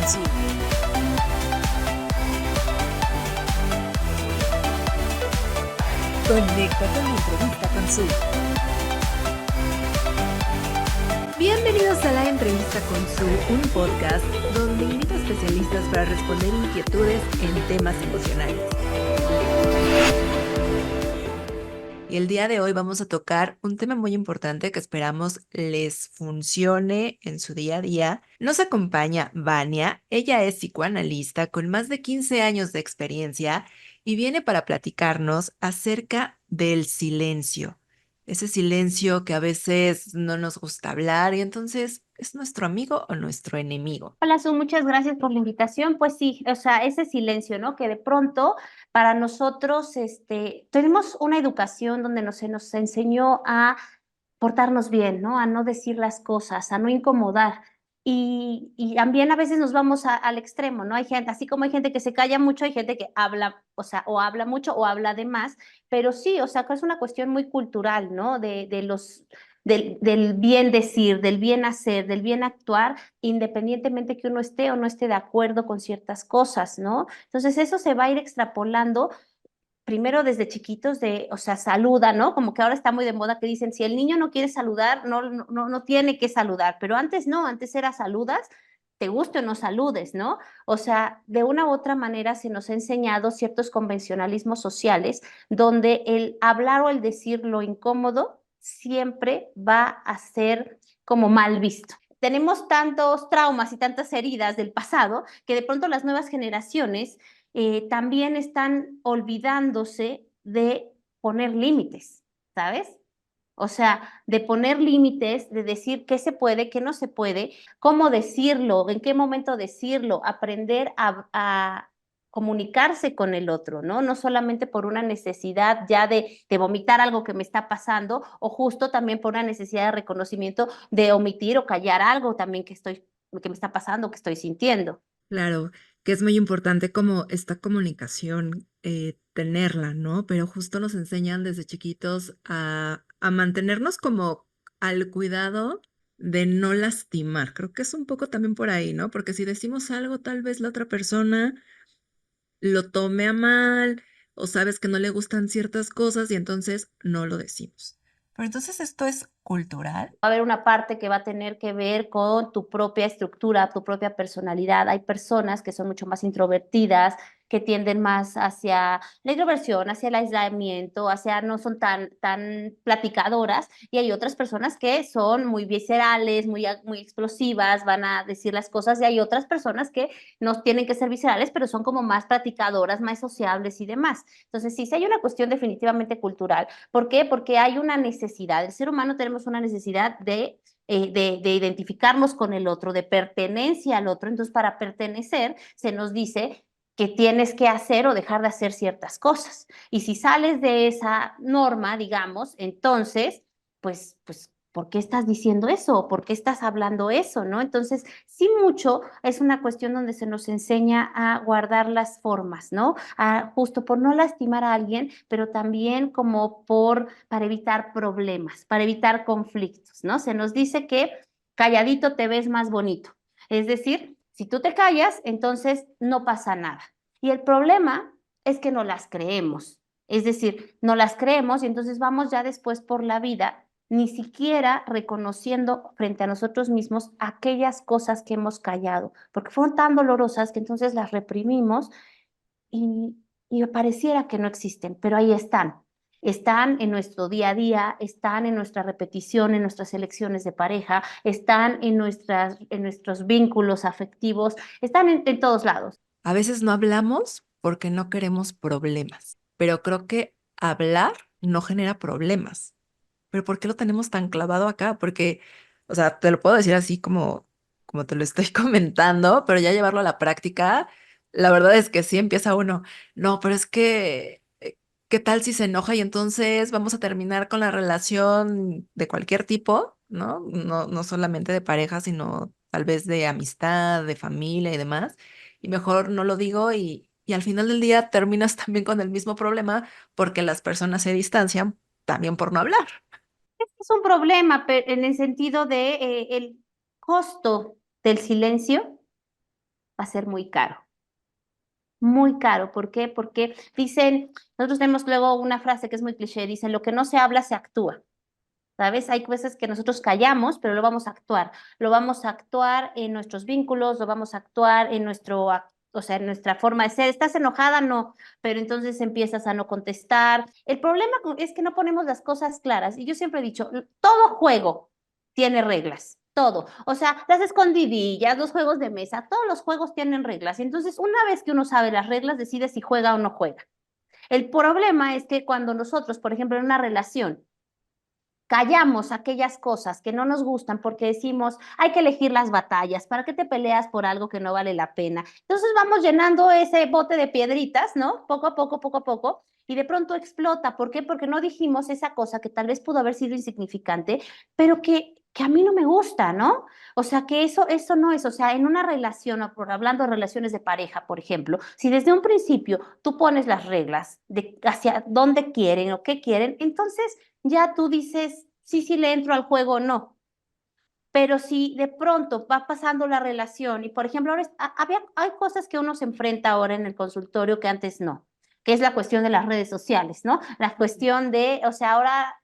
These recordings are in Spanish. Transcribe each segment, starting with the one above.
con Su. Conecta con la entrevista con Su. Bienvenidos a la entrevista con Su, un podcast donde invito a especialistas para responder inquietudes en temas emocionales. Y el día de hoy vamos a tocar un tema muy importante que esperamos les funcione en su día a día. Nos acompaña Vania, ella es psicoanalista con más de 15 años de experiencia y viene para platicarnos acerca del silencio. Ese silencio que a veces no nos gusta hablar y entonces ¿es nuestro amigo o nuestro enemigo? Hola, Su, muchas gracias por la invitación. Pues sí, o sea, ese silencio, ¿no? Que de pronto para nosotros, tenemos una educación donde se nos enseñó a portarnos bien, ¿no? A no decir las cosas, a no incomodar. Y también a veces nos vamos al extremo, ¿no? Hay gente, así como hay gente que se calla mucho, hay gente que habla, o sea, o habla mucho o habla de más, pero sí, o sea, que es una cuestión muy cultural, ¿no? Del bien decir, del bien hacer, del bien actuar, independientemente que uno esté o no esté de acuerdo con ciertas cosas, ¿no? Entonces eso se va a ir extrapolando primero desde chiquitos o sea, saluda, ¿no? Como que ahora está muy de moda que dicen, si el niño no quiere saludar, no tiene que saludar, pero antes no, antes era saludas, te guste o no saludes, ¿no? O sea, de una u otra manera se nos ha enseñado ciertos convencionalismos sociales donde el hablar o el decir lo incómodo siempre va a ser como mal visto. Tenemos tantos traumas y tantas heridas del pasado que de pronto las nuevas generaciones también están olvidándose de poner límites, ¿sabes? O sea, de poner límites, de decir qué se puede, qué no se puede, cómo decirlo, en qué momento decirlo, aprender a comunicarse con el otro, ¿no? No solamente por una necesidad ya de vomitar algo que me está pasando o justo también por una necesidad de reconocimiento de omitir o callar algo también que me está pasando, que estoy sintiendo. Claro, que es muy importante como esta comunicación, tenerla, ¿no? Pero justo nos enseñan desde chiquitos a mantenernos como al cuidado de no lastimar. Creo que es un poco también por ahí, ¿no? Porque si decimos algo, tal vez la otra persona lo tome a mal o sabes que no le gustan ciertas cosas y entonces no lo decimos. Pero entonces esto es cultural. Va a haber una parte que va a tener que ver con tu propia estructura, tu propia personalidad. Hay personas que son mucho más introvertidas, que tienden más hacia la introversión, hacia el aislamiento, hacia no son tan platicadoras, y hay otras personas que son muy viscerales, muy explosivas, van a decir las cosas, y hay otras personas que no tienen que ser viscerales, pero son como más platicadoras, más sociables y demás. Entonces, sí hay una cuestión definitivamente cultural. ¿Por qué? Porque hay una necesidad. El ser humano tenemos una necesidad de identificarnos con el otro, de pertenencia al otro. Entonces, para pertenecer, se nos dice que tienes que hacer o dejar de hacer ciertas cosas. Y si sales de esa norma, digamos, entonces, pues, ¿por qué estás diciendo eso? ¿Por qué estás hablando eso? ¿No? Entonces, sí mucho es una cuestión donde se nos enseña a guardar las formas, ¿no? Justo por no lastimar a alguien, pero también como para evitar problemas, para evitar conflictos, ¿no? Se nos dice que calladito te ves más bonito. Es decir, si tú te callas, entonces no pasa nada. Y el problema es que no las creemos. Es decir, no las creemos y entonces vamos ya después por la vida ni siquiera reconociendo frente a nosotros mismos aquellas cosas que hemos callado, porque fueron tan dolorosas que entonces las reprimimos y, y pareciera que no existen, pero ahí están. Están en nuestro día a día, están en nuestra repetición, en nuestras elecciones de pareja, están en nuestros vínculos afectivos, están en todos lados. A veces no hablamos porque no queremos problemas, pero creo que hablar no genera problemas. Pero ¿por qué lo tenemos tan clavado acá? Porque, o sea, te lo puedo decir así como te lo estoy comentando, pero ya llevarlo a la práctica, la verdad es que sí empieza uno. No, pero es que, ¿qué tal si se enoja y entonces vamos a terminar con la relación de cualquier tipo, ¿no? No solamente de pareja, sino tal vez de amistad, de familia y demás. Y mejor no lo digo y al final del día terminas también con el mismo problema porque las personas se distancian también por no hablar. Es un problema en el sentido de el costo del silencio va a ser muy caro. Muy caro. ¿Por qué? Porque dicen, nosotros tenemos luego una frase que es muy cliché, dicen, lo que no se habla se actúa. ¿Sabes? Hay veces que nosotros callamos, pero lo vamos a actuar. Lo vamos a actuar en nuestros vínculos, lo vamos a actuar en o sea, en nuestra forma de ser. ¿Estás enojada? No, pero entonces empiezas a no contestar. El problema es que no ponemos las cosas claras. Y yo siempre he dicho, todo juego tiene reglas. Todo. O sea, las escondidillas, los juegos de mesa, todos los juegos tienen reglas. Entonces, una vez que uno sabe las reglas, decide si juega o no juega. El problema es que cuando nosotros, por ejemplo, en una relación, callamos aquellas cosas que no nos gustan porque decimos, hay que elegir las batallas, ¿para qué te peleas por algo que no vale la pena? Entonces vamos llenando ese bote de piedritas, ¿no? Poco a poco, y de pronto explota. ¿Por qué? Porque no dijimos esa cosa que tal vez pudo haber sido insignificante, pero que a mí no me gusta, ¿no? O sea, que eso no es, o sea, en una relación, o por hablando de relaciones de pareja, por ejemplo, si desde un principio tú pones las reglas de hacia dónde quieren o qué quieren, entonces ya tú dices, sí, sí le entro al juego o no. Pero si de pronto va pasando la relación y, por ejemplo, ahora hay cosas que uno se enfrenta ahora en el consultorio que antes no, que es la cuestión de las redes sociales, ¿no? La cuestión de, o sea, ahora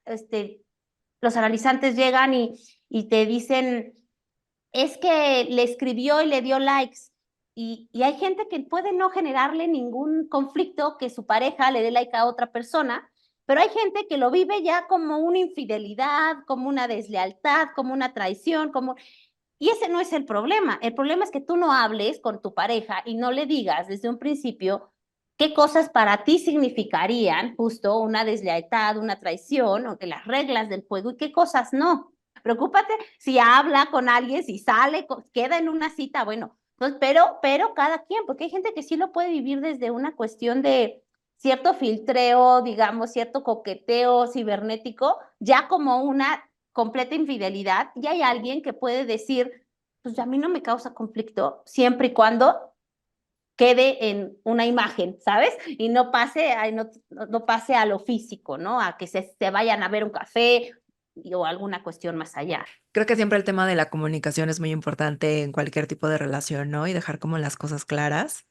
los analizantes llegan y te dicen, es que le escribió y le dio likes. Y hay gente que puede no generarle ningún conflicto que su pareja le dé like a otra persona, pero hay gente que lo vive ya como una infidelidad, como una deslealtad, como una traición, como... Y ese no es el problema. El problema es que tú no hables con tu pareja y no le digas desde un principio qué cosas para ti significarían justo una deslealtad, una traición, o que las reglas del juego y qué cosas no. Preocúpate si habla con alguien, si sale, queda en una cita, bueno, pues, pero cada quien, porque hay gente que sí lo puede vivir desde una cuestión de cierto filtreo, digamos, cierto coqueteo cibernético, ya como una completa infidelidad, y hay alguien que puede decir, pues a mí no me causa conflicto siempre y cuando quede en una imagen, ¿sabes? Y no pase, no pase a lo físico, ¿no? A que se vayan a ver un café o alguna cuestión más allá. Creo que siempre el tema de la comunicación es muy importante en cualquier tipo de relación, ¿no? Y dejar como las cosas claras,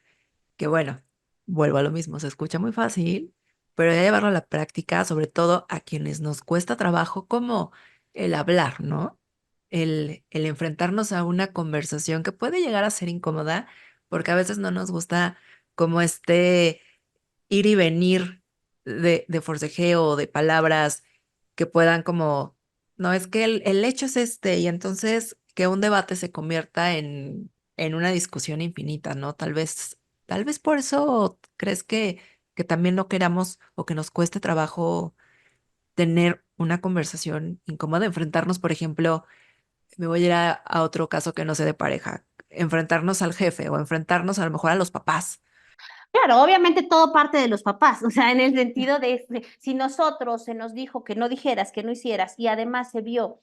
que bueno, vuelvo a lo mismo, se escucha muy fácil, pero ya llevarlo a la práctica, sobre todo a quienes nos cuesta trabajo, como el hablar, ¿no? El enfrentarnos a una conversación que puede llegar a ser incómoda, porque a veces no nos gusta como ir y venir de forcejeo o de palabras que puedan como, no, es que el hecho es este, y entonces que un debate se convierta en una discusión infinita, ¿no? Tal vez por eso crees que también no queramos o que nos cueste trabajo tener una conversación incómoda, enfrentarnos, por ejemplo, me voy a ir a otro caso que no sea de pareja, enfrentarnos al jefe o enfrentarnos a lo mejor a los papás. Claro, obviamente todo parte de los papás, o sea, en el sentido de si nosotros se nos dijo que no dijeras, que no hicieras, y además se vio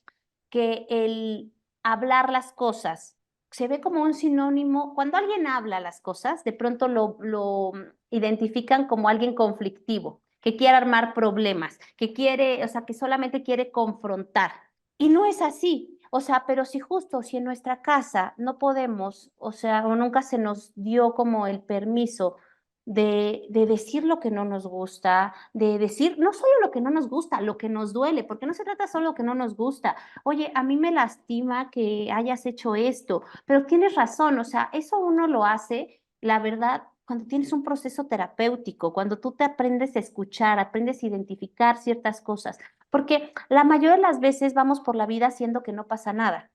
que el hablar las cosas se ve como un sinónimo, cuando alguien habla las cosas, de pronto lo identifican como alguien conflictivo, que quiere armar problemas, que quiere, o sea, que solamente quiere confrontar. Y no es así. O sea, pero si justo, si en nuestra casa no podemos, o sea, o nunca se nos dio como el permiso de decir lo que no nos gusta, de decir no solo lo que no nos gusta, lo que nos duele, porque no se trata solo de lo que no nos gusta. Oye, a mí me lastima que hayas hecho esto, pero tienes razón, o sea, eso uno lo hace, la verdad, cuando tienes un proceso terapéutico, cuando tú te aprendes a escuchar, aprendes a identificar ciertas cosas, porque la mayoría de las veces vamos por la vida haciendo que no pasa nada.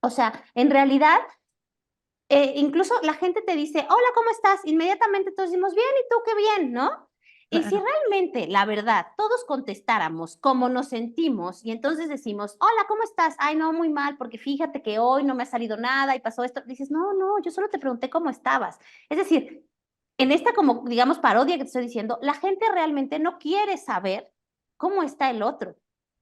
O sea, en realidad incluso la gente te dice, hola, ¿cómo estás? Inmediatamente todos decimos, bien, ¿y tú qué bien? ¿No? Y si Claro. realmente, la verdad, todos contestáramos como nos sentimos y entonces decimos, hola, ¿cómo estás? Ay, no, muy mal, porque fíjate que hoy no me ha salido nada y pasó esto. Dices, no, no, yo solo te pregunté cómo estabas. Es decir, en esta como, digamos, parodia que te estoy diciendo, la gente realmente no quiere saber cómo está el otro,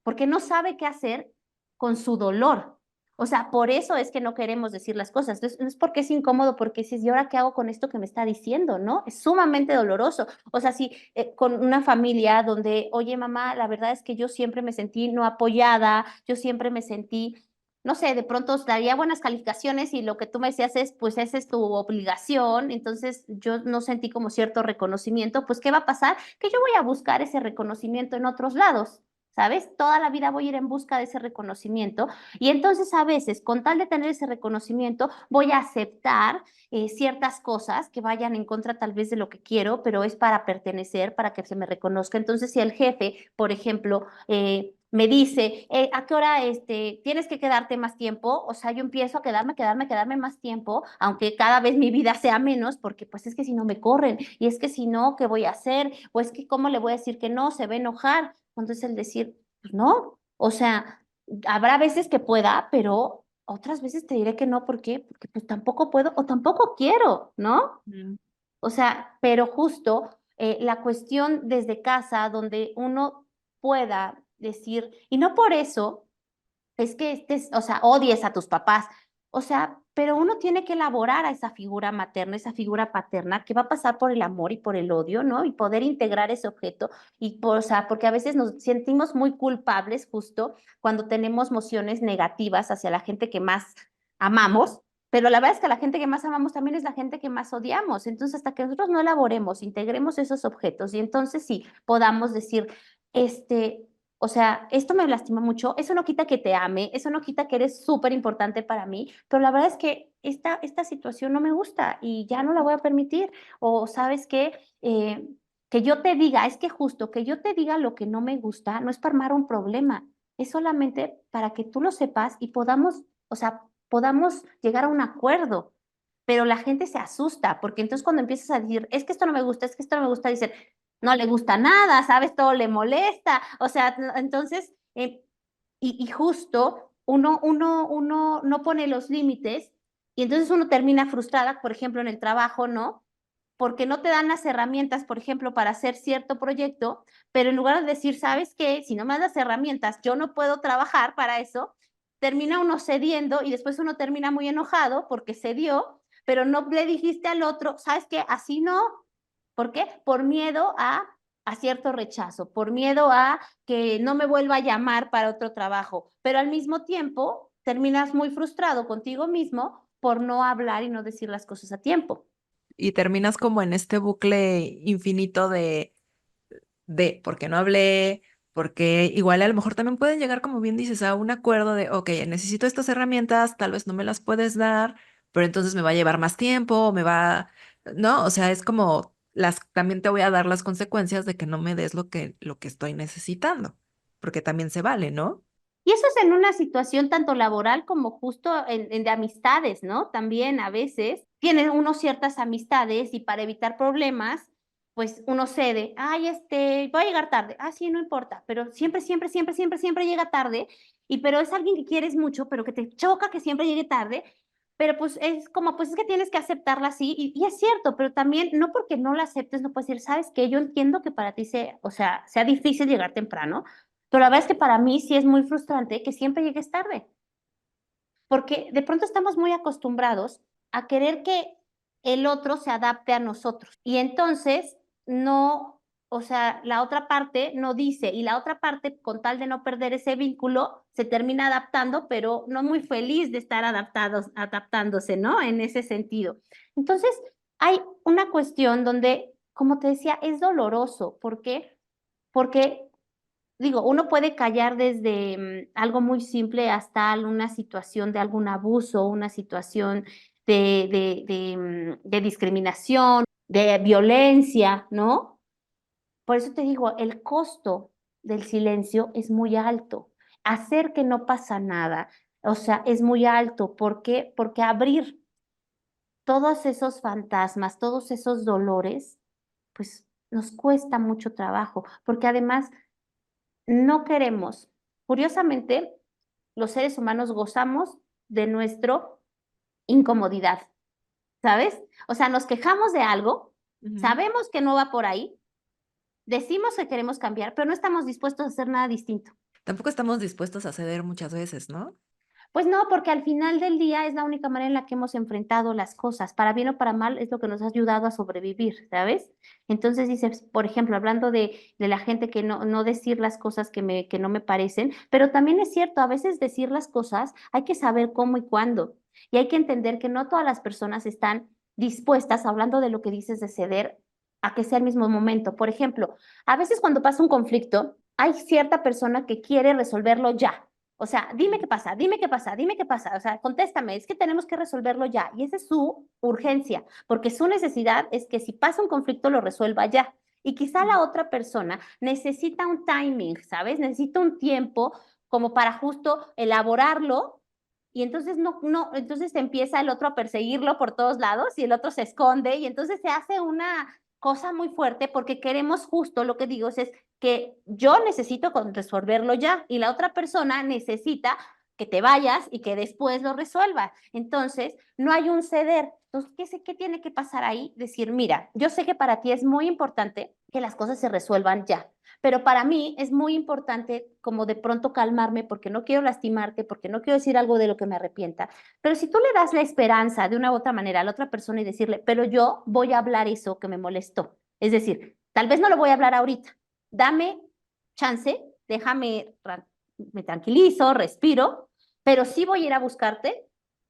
porque no sabe qué hacer con su dolor. O sea, por eso es que no queremos decir las cosas. Entonces, no es porque es incómodo, porque dices, ¿y ahora qué hago con esto que me está diciendo? ¿No? Es sumamente doloroso. O sea, si con una familia donde, oye, mamá, la verdad es que yo siempre me sentí no apoyada, yo siempre me sentí no sé, de pronto os daría buenas calificaciones y lo que tú me decías es, pues esa es tu obligación, entonces yo no sentí como cierto reconocimiento, pues ¿qué va a pasar? Que yo voy a buscar ese reconocimiento en otros lados. ¿Sabes? Toda la vida voy a ir en busca de ese reconocimiento y entonces a veces, con tal de tener ese reconocimiento, voy a aceptar ciertas cosas que vayan en contra tal vez de lo que quiero, pero es para pertenecer, para que se me reconozca. Entonces, si el jefe, por ejemplo, me dice, ¿a qué hora tienes que quedarte más tiempo? O sea, yo empiezo a quedarme más tiempo, aunque cada vez mi vida sea menos, porque pues es que si no me corren, y es que si no, ¿qué voy a hacer? O es que ¿cómo le voy a decir que no? Se va a enojar. Entonces el decir, pues no, o sea, habrá veces que pueda, pero otras veces te diré que no, ¿por qué? Porque pues tampoco puedo o tampoco quiero, ¿no? Mm. O sea, pero justo la cuestión desde casa, donde uno pueda decir, y no por eso es que estés, o sea, odies a tus papás, o sea, pero uno tiene que elaborar a esa figura materna, esa figura paterna, que va a pasar por el amor y por el odio, ¿no? Y poder integrar ese objeto, y o sea, porque a veces nos sentimos muy culpables justo cuando tenemos emociones negativas hacia la gente que más amamos, pero la verdad es que la gente que más amamos también es la gente que más odiamos. Entonces, hasta que nosotros no elaboremos, integremos esos objetos y entonces sí podamos decir, o sea, esto me lastima mucho, eso no quita que te ame, eso no quita que eres súper importante para mí, pero la verdad es que esta situación no me gusta y ya no la voy a permitir. O sabes qué, que yo te diga, es que justo que yo te diga lo que no me gusta no es para armar un problema, es solamente para que tú lo sepas y podamos, o sea, podamos llegar a un acuerdo. Pero la gente se asusta, porque entonces cuando empiezas a decir, es que esto no me gusta, es que esto no me gusta, dicen, no le gusta nada, ¿sabes? Todo le molesta. O sea, entonces, y justo uno no pone los límites y entonces uno termina frustrada, por ejemplo, en el trabajo, ¿no? Porque no te dan las herramientas, por ejemplo, para hacer cierto proyecto, pero en lugar de decir, ¿sabes qué? Si no me das las herramientas, yo no puedo trabajar para eso, termina uno cediendo y después uno termina muy enojado porque cedió, pero no le dijiste al otro, ¿sabes qué? Así no. ¿Por qué? Por miedo a cierto rechazo, por miedo a que no me vuelva a llamar para otro trabajo, pero al mismo tiempo terminas muy frustrado contigo mismo por no hablar y no decir las cosas a tiempo. Y terminas como en este bucle infinito de por qué no hablé, porque igual a lo mejor también pueden llegar, como bien dices, a un acuerdo de, ok, necesito estas herramientas, tal vez no me las puedes dar, pero entonces me va a llevar más tiempo, ¿no? O sea, es como también te voy a dar las consecuencias de que no me des lo que estoy necesitando, porque también se vale, ¿no? Y eso es en una situación tanto laboral como justo de amistades, ¿no? También a veces tienen uno ciertas amistades y para evitar problemas, pues uno cede, ay, voy a llegar tarde, ah, sí, no importa, pero siempre llega tarde, y pero es alguien que quieres mucho, pero que te choca que siempre llegue tarde, pero pues es como, pues es que tienes que aceptarla así, y es cierto, pero también no porque no la aceptes, no puedes decir, ¿sabes qué? Yo entiendo que para ti o sea, sea difícil llegar temprano, pero la verdad es que para mí sí es muy frustrante que siempre llegues tarde, porque de pronto estamos muy acostumbrados a querer que el otro se adapte a nosotros. Y entonces no, o sea, la otra parte no dice, y la otra parte, con tal de no perder ese vínculo, se termina adaptando, pero no muy feliz de estar adaptándose, ¿no? En ese sentido. Entonces, hay una cuestión donde, como te decía, es doloroso. ¿Por qué? Porque digo, uno puede callar desde algo muy simple hasta una situación de algún abuso, una situación de discriminación, de violencia, ¿no? Por eso te digo, el costo del silencio es muy alto. Hacer que no pasa nada, o sea, es muy alto. ¿Por qué? Porque abrir todos esos fantasmas, todos esos dolores, pues nos cuesta mucho trabajo, porque además no queremos. Curiosamente, los seres humanos gozamos de nuestra incomodidad, ¿sabes? O sea, nos quejamos de algo, Ujú. sabemos que no va por ahí, decimos que queremos cambiar, pero no estamos dispuestos a hacer nada distinto. Tampoco estamos dispuestos a ceder muchas veces, ¿no? Pues no, porque al final del día es la única manera en la que hemos enfrentado las cosas, para bien o para mal, es lo que nos ha ayudado a sobrevivir, ¿sabes? Entonces dices, por ejemplo, hablando de la gente que no decir las cosas que no me parecen, pero también es cierto, a veces decir las cosas hay que saber cómo y cuándo, y hay que entender que no todas las personas están dispuestas, hablando de lo que dices de ceder, a que sea el mismo momento. Por ejemplo, a veces cuando pasa un conflicto, hay cierta persona que quiere resolverlo ya. O sea, dime qué pasa, dime qué pasa, dime qué pasa. O sea, contéstame, es que tenemos que resolverlo ya. Y esa es su urgencia, porque su necesidad es que si pasa un conflicto lo resuelva ya. Y quizá la otra persona necesita un timing, ¿sabes? Necesita un tiempo como para justo elaborarlo. Y entonces entonces empieza el otro a perseguirlo por todos lados y el otro se esconde y entonces se hace una cosa muy fuerte porque queremos justo, lo que digo es que yo necesito resolverlo ya y la otra persona necesita que te vayas y que después lo resuelvas. Entonces, no hay un ceder. Entonces, ¿qué tiene que pasar ahí? Decir, mira, yo sé que para ti es muy importante que las cosas se resuelvan ya, pero para mí es muy importante como de pronto calmarme porque no quiero lastimarte, porque no quiero decir algo de lo que me arrepienta. Pero si tú le das la esperanza de una u otra manera a la otra persona y decirle, pero yo voy a hablar eso que me molestó. Es decir, tal vez no lo voy a hablar ahorita, dame chance, déjame, me tranquilizo, respiro, pero sí voy a ir a buscarte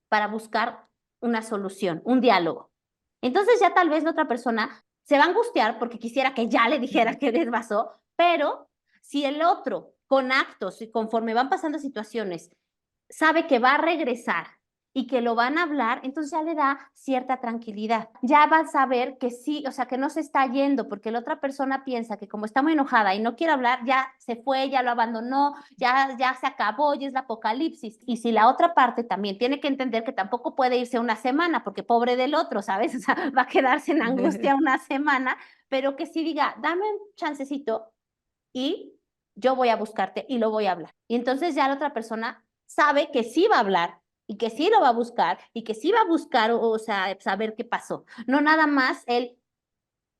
para buscar una solución, un diálogo. Entonces ya tal vez la otra persona se va a angustiar porque quisiera que ya le dijera que les pasó, pero si el otro con actos y conforme van pasando situaciones sabe que va a regresar y que lo van a hablar, entonces ya le da cierta tranquilidad. Ya va a saber que sí, o sea, que no se está yendo, porque la otra persona piensa que como está muy enojada y no quiere hablar, ya se fue, ya lo abandonó, ya se acabó, ya es la apocalipsis. Y si la otra parte también tiene que entender que tampoco puede irse una semana, porque pobre del otro, ¿sabes? O sea, va a quedarse en angustia una semana, pero que sí diga, dame un chancecito y yo voy a buscarte y lo voy a hablar. Y entonces ya la otra persona sabe que sí va a hablar y que sí lo va a buscar y que sí va a buscar, o sea, saber qué pasó. No nada más el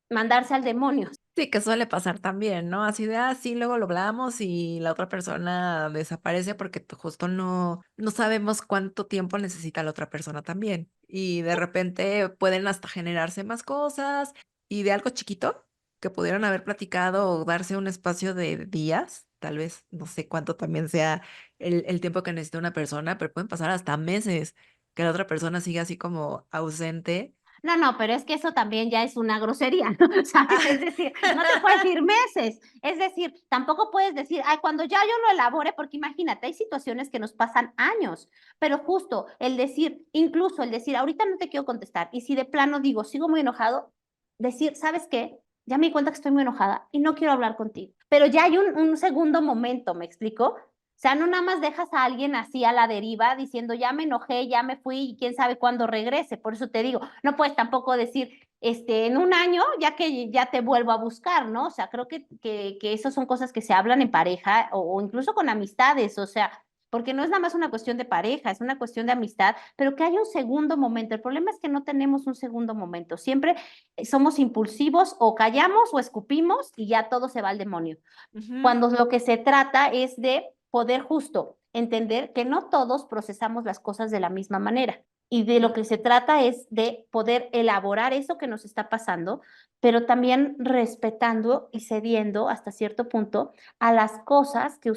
mandarse al demonio. Sí, que suele pasar también, ¿no? Así de, sí, luego lo hablamos y la otra persona desaparece porque justo no sabemos cuánto tiempo necesita la otra persona también. Y de repente pueden hasta generarse más cosas y de algo chiquito que pudieron haber platicado o darse un espacio de días, tal vez, no sé cuánto también sea el tiempo que necesita una persona, pero pueden pasar hasta meses que la otra persona siga así como ausente. No, pero es que eso también ya es una grosería, ¿no? ¿Sabes? Es decir, no te puedes ir meses. Es decir, tampoco puedes decir, ay, cuando ya yo lo elabore, porque imagínate, hay situaciones que nos pasan años, pero justo el decir, incluso el decir, ahorita no te quiero contestar, y si de plano digo, sigo muy enojado, decir, ¿sabes qué? Ya me di cuenta que estoy muy enojada y no quiero hablar contigo. Pero ya hay un segundo momento, ¿me explico? O sea, no nada más dejas a alguien así a la deriva diciendo, ya me enojé, ya me fui y quién sabe cuándo regrese. Por eso te digo, no puedes tampoco decir, en un año, ya que ya te vuelvo a buscar, ¿no? O sea, creo que esas son cosas que se hablan en pareja o incluso con amistades, o sea, porque no es nada más una cuestión de pareja, es una cuestión de amistad, pero que haya un segundo momento. El problema es que no tenemos un segundo momento. Siempre somos impulsivos o callamos o escupimos y ya todo se va al demonio Ujú. cuando lo que se trata es de poder justo entender que no todos procesamos las cosas de la misma manera. Y de lo que se trata es de poder elaborar eso que nos está pasando, pero también respetando y cediendo hasta cierto punto a las cosas que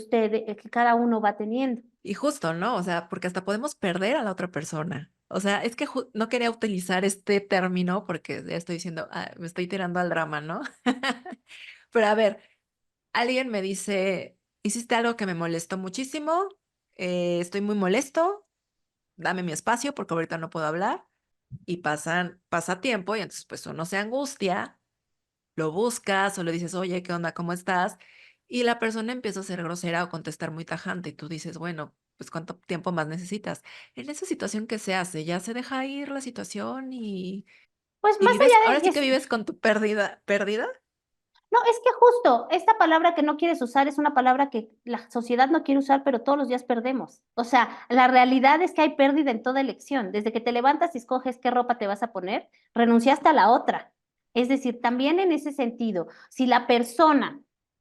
cada uno va teniendo. Y justo, ¿no? O sea, porque hasta podemos perder a la otra persona. O sea, es que no quería utilizar este término porque ya estoy diciendo, me estoy tirando al drama, ¿no? Pero a ver, alguien me dice, hiciste algo que me molestó muchísimo, estoy muy molesto, dame mi espacio porque ahorita no puedo hablar. Y pasa tiempo y entonces pues uno se angustia, lo buscas o le dices, oye, ¿qué onda? ¿Cómo estás? Y la persona empieza a ser grosera o contestar muy tajante y tú dices, bueno, pues ¿cuánto tiempo más necesitas? En esa situación, ¿qué se hace? Ya se deja ir la situación Pues y más vives, allá ahora de sí que eso, vives con tu pérdida. no, es que justo esta palabra que no quieres usar es una palabra que la sociedad no quiere usar, pero todos los días perdemos. O sea, la realidad es que hay pérdida en toda elección. Desde que te levantas y escoges qué ropa te vas a poner, renunciaste a la otra. Es decir, también en ese sentido, si la persona,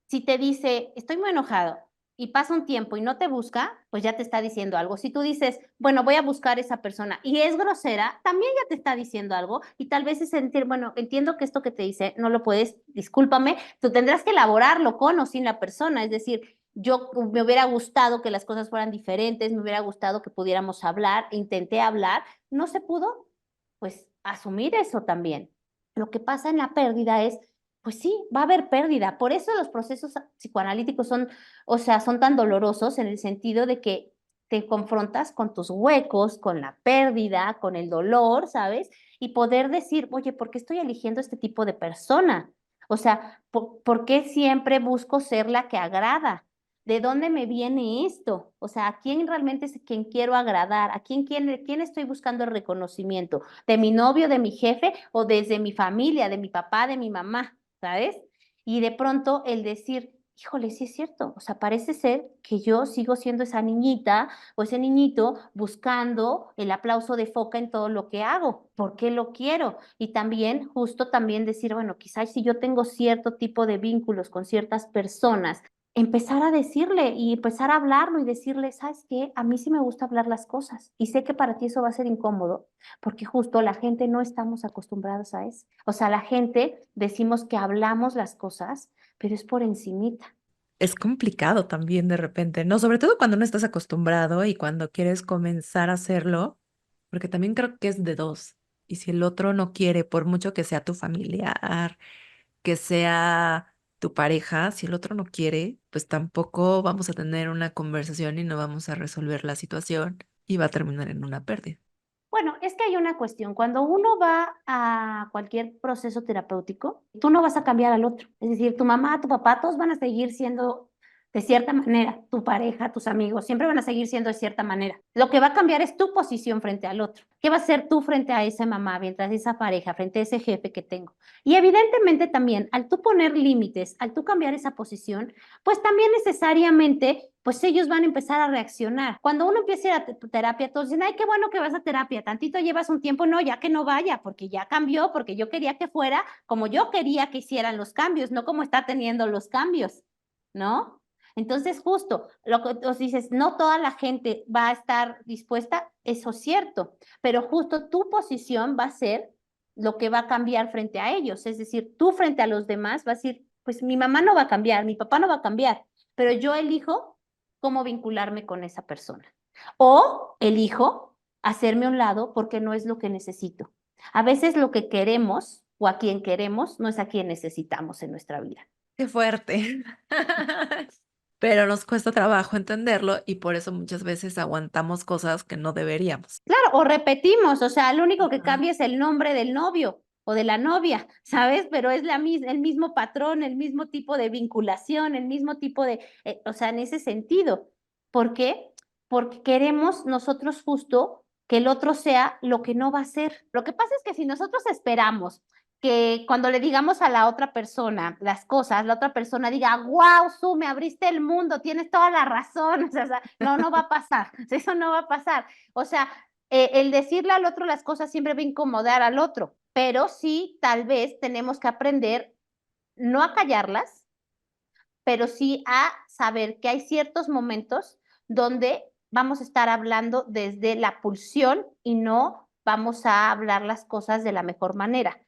si te dice, estoy muy enojado y pasa un tiempo y no te busca, pues ya te está diciendo algo. Si tú dices, bueno, voy a buscar a esa persona y es grosera, también ya te está diciendo algo y tal vez es sentir, bueno, entiendo que esto que te dice no lo puedes, discúlpame, tú tendrás que elaborarlo con o sin la persona, es decir, yo me hubiera gustado que las cosas fueran diferentes, me hubiera gustado que pudiéramos hablar, intenté hablar, no se pudo, pues asumir eso también. Lo que pasa en la pérdida es, pues sí, va a haber pérdida. Por eso los procesos psicoanalíticos son, o sea, son tan dolorosos en el sentido de que te confrontas con tus huecos, con la pérdida, con el dolor, ¿sabes? Y poder decir, oye, ¿por qué estoy eligiendo este tipo de persona? O sea, ¿por qué siempre busco ser la que agrada? ¿De dónde me viene esto? O sea, ¿a quién realmente es quien quiero agradar? ¿A quién estoy buscando el reconocimiento? ¿De mi novio, de mi jefe o desde mi familia, de mi papá, de mi mamá? ¿Sabes? Y de pronto el decir, híjole, sí es cierto, o sea, parece ser que yo sigo siendo esa niñita o ese niñito buscando el aplauso de foca en todo lo que hago. ¿Por qué lo quiero? Y también, justo también decir, bueno, quizás si yo tengo cierto tipo de vínculos con ciertas personas, empezar a decirle y empezar a hablarlo y decirle, ¿sabes qué? A mí sí me gusta hablar las cosas y sé que para ti eso va a ser incómodo porque justo la gente no estamos acostumbrados a eso. O sea, la gente decimos que hablamos las cosas, pero es por encimita. Es complicado también de repente, ¿no? Sobre todo cuando no estás acostumbrado y cuando quieres comenzar a hacerlo, porque también creo que es de dos. Y si el otro no quiere, por mucho que sea tu familiar, que sea tu pareja, si el otro no quiere, pues tampoco vamos a tener una conversación y no vamos a resolver la situación y va a terminar en una pérdida. Bueno, es que hay una cuestión. Cuando uno va a cualquier proceso terapéutico, tú no vas a cambiar al otro. Es decir, tu mamá, tu papá, todos van a seguir siendo de cierta manera. Tu pareja, tus amigos, siempre van a seguir siendo de cierta manera. Lo que va a cambiar es tu posición frente al otro. ¿Qué va a ser tú frente a esa mamá, mientras esa pareja, frente a ese jefe que tengo? Y evidentemente también, al tú poner límites, al tú cambiar esa posición, pues también necesariamente pues ellos van a empezar a reaccionar. Cuando uno empieza a ir a terapia, todos dicen, ay, qué bueno que vas a terapia, tantito llevas un tiempo, no, ya que no vaya, porque ya cambió, porque yo quería que fuera como yo quería que hicieran los cambios, no como está teniendo los cambios, ¿no? Entonces, justo, lo que tú dices, no toda la gente va a estar dispuesta, eso es cierto, pero justo tu posición va a ser lo que va a cambiar frente a ellos, es decir, tú frente a los demás vas a decir, pues mi mamá no va a cambiar, mi papá no va a cambiar, pero yo elijo cómo vincularme con esa persona. O elijo hacerme a un lado porque no es lo que necesito. A veces lo que queremos o a quien queremos no es a quien necesitamos en nuestra vida. Qué fuerte. Pero nos cuesta trabajo entenderlo y por eso muchas veces aguantamos cosas que no deberíamos. Claro, o repetimos, o sea, lo único que Ajá. cambia es el nombre del novio o de la novia, ¿sabes? Pero es el mismo patrón, el mismo tipo de vinculación, el mismo tipo de, o sea, en ese sentido. ¿Por qué? Porque queremos nosotros justo que el otro sea lo que no va a ser. Lo que pasa es que si nosotros esperamos que cuando le digamos a la otra persona las cosas, la otra persona diga, wow, Su, me abriste el mundo, tienes toda la razón, o sea, no, no va a pasar, eso no va a pasar. O sea, el decirle al otro las cosas siempre va a incomodar al otro, pero sí, tal vez tenemos que aprender no a callarlas, pero sí a saber que hay ciertos momentos donde vamos a estar hablando desde la pulsión y no vamos a hablar las cosas de la mejor manera.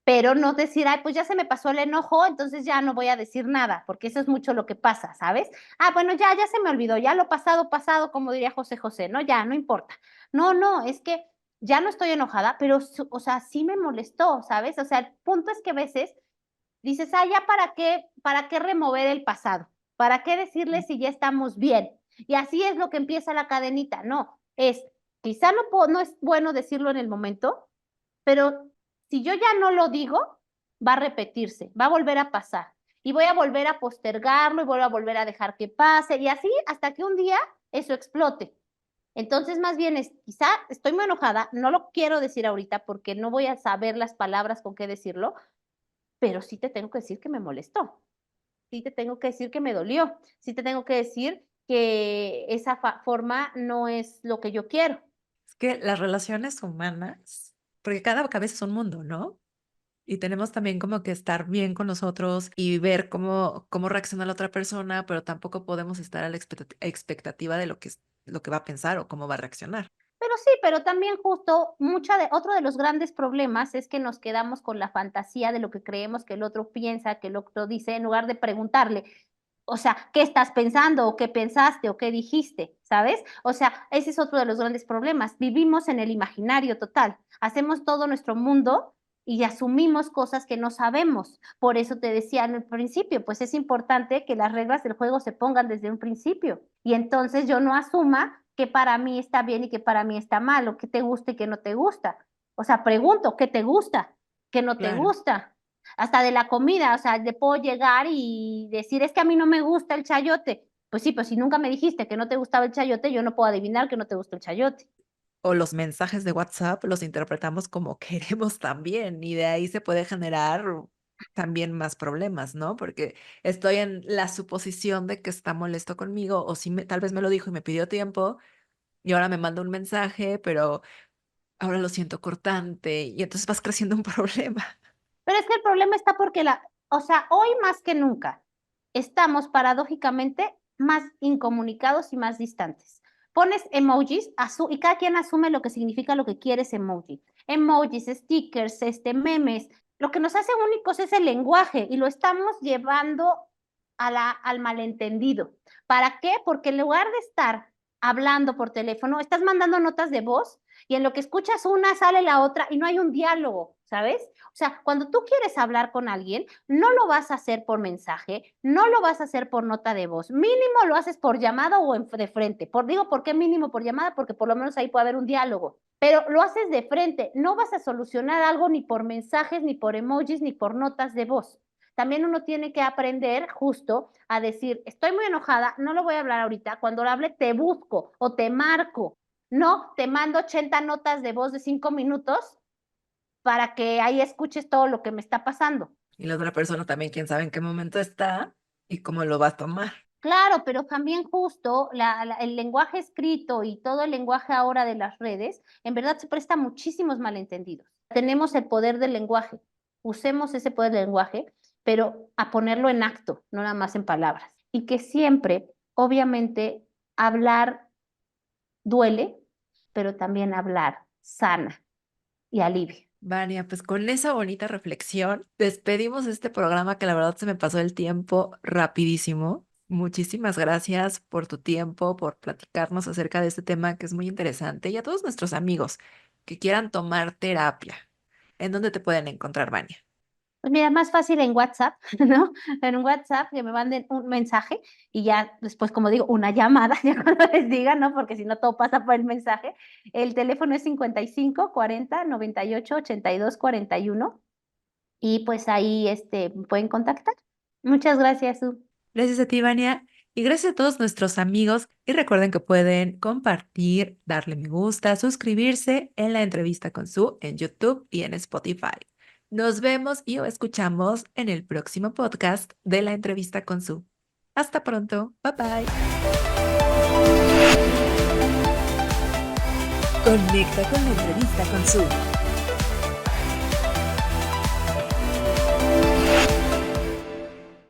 Pero no decir, ay, pues ya se me pasó el enojo, entonces ya no voy a decir nada, porque eso es mucho lo que pasa, ¿sabes? Ah, bueno, ya se me olvidó, ya lo pasado, pasado, como diría José José, no, ya, no importa. No, no, es que ya no estoy enojada, pero, o sea, sí me molestó, ¿sabes? O sea, el punto es que a veces dices, ah, ya para qué remover el pasado, para qué decirle si ya estamos bien. Y así es lo que empieza la cadenita, no, es, quizá no es bueno decirlo en el momento, pero si yo ya no lo digo, va a repetirse, va a volver a pasar. Y voy a volver a postergarlo y voy a volver a dejar que pase y así hasta que un día eso explote. Entonces, más bien es, quizá estoy muy enojada, no lo quiero decir ahorita porque no voy a saber las palabras con qué decirlo, pero sí te tengo que decir que me molestó, sí te tengo que decir que me dolió, sí te tengo que decir que esa forma no es lo que yo quiero. Es que las relaciones humanas, porque cada cabeza es un mundo, ¿no? Y tenemos también como que estar bien con nosotros y ver cómo reacciona la otra persona, pero tampoco podemos estar a la expectativa de lo que va a pensar o cómo va a reaccionar. Pero sí, pero también justo otro de los grandes problemas es que nos quedamos con la fantasía de lo que creemos que el otro piensa, que el otro dice, en lugar de preguntarle, o sea, ¿qué estás pensando? ¿O qué pensaste? ¿O qué dijiste? ¿Sabes? O sea, ese es otro de los grandes problemas. Vivimos en el imaginario total. Hacemos todo nuestro mundo y asumimos cosas que no sabemos. Por eso te decía en el principio, pues es importante que las reglas del juego se pongan desde un principio. Y entonces yo no asuma que para mí está bien y que para mí está mal, o que te gusta y que no te gusta. O sea, pregunto, ¿qué te gusta? ¿Qué no te Claro. gusta? Hasta de la comida, o sea, le puedo llegar y decir, es que a mí no me gusta el chayote. Pues sí, pues si nunca me dijiste que no te gustaba el chayote, yo no puedo adivinar que no te gusta el chayote. O los mensajes de WhatsApp los interpretamos como queremos también y de ahí se puede generar también más problemas, ¿no? Porque estoy en la suposición de que está molesto conmigo o si tal vez me lo dijo y me pidió tiempo y ahora me manda un mensaje, pero ahora lo siento cortante y entonces vas creciendo un problema. Pero es que el problema está porque o sea, hoy más que nunca estamos paradójicamente más incomunicados y más distantes. Pones emojis y cada quien asume lo que significa lo que quiere ese emoji. Emojis, stickers, memes. Lo que nos hace únicos es el lenguaje y lo estamos llevando al malentendido. ¿Para qué? Porque en lugar de estar hablando por teléfono, estás mandando notas de voz y en lo que escuchas una sale la otra y no hay un diálogo, ¿sabes? O sea, cuando tú quieres hablar con alguien, no lo vas a hacer por mensaje, no lo vas a hacer por nota de voz. Mínimo lo haces por llamada o de frente. Digo, ¿por qué mínimo por llamada? Porque por lo menos ahí puede haber un diálogo. Pero lo haces de frente. No vas a solucionar algo ni por mensajes, ni por emojis, ni por notas de voz. También uno tiene que aprender justo a decir, estoy muy enojada, no lo voy a hablar ahorita. Cuando lo hable, te busco o te marco. No, te mando 80 notas de voz de 5 minutos para que ahí escuches todo lo que me está pasando. Y la otra persona también, quién sabe en qué momento está y cómo lo va a tomar. Claro, pero también justo el lenguaje escrito y todo el lenguaje ahora de las redes, en verdad se presta a muchísimos malentendidos. Tenemos el poder del lenguaje, usemos ese poder del lenguaje, pero a ponerlo en acto, no nada más en palabras. Y que siempre, obviamente, hablar duele, pero también hablar sana y alivia. Vania, pues con esa bonita reflexión despedimos este programa que la verdad se me pasó el tiempo rapidísimo. Muchísimas gracias por tu tiempo, por platicarnos acerca de este tema que es muy interesante y a todos nuestros amigos que quieran tomar terapia. ¿En dónde te pueden encontrar, Vania? Pues mira, más fácil en WhatsApp, ¿no? En un WhatsApp que me manden un mensaje y ya después, como digo, una llamada, ya cuando les diga, ¿no? Porque si no todo pasa por el mensaje. El teléfono es 55 40 98 82 41 y pues ahí me pueden contactar. Muchas gracias, Su. Gracias a ti, Vania, y gracias a todos nuestros amigos. Y recuerden que pueden compartir, darle me gusta, suscribirse en la entrevista con Su en YouTube y en Spotify. Nos vemos y o escuchamos en el próximo podcast de la entrevista con Su. Hasta pronto. Bye bye. Conecta con la entrevista con Su.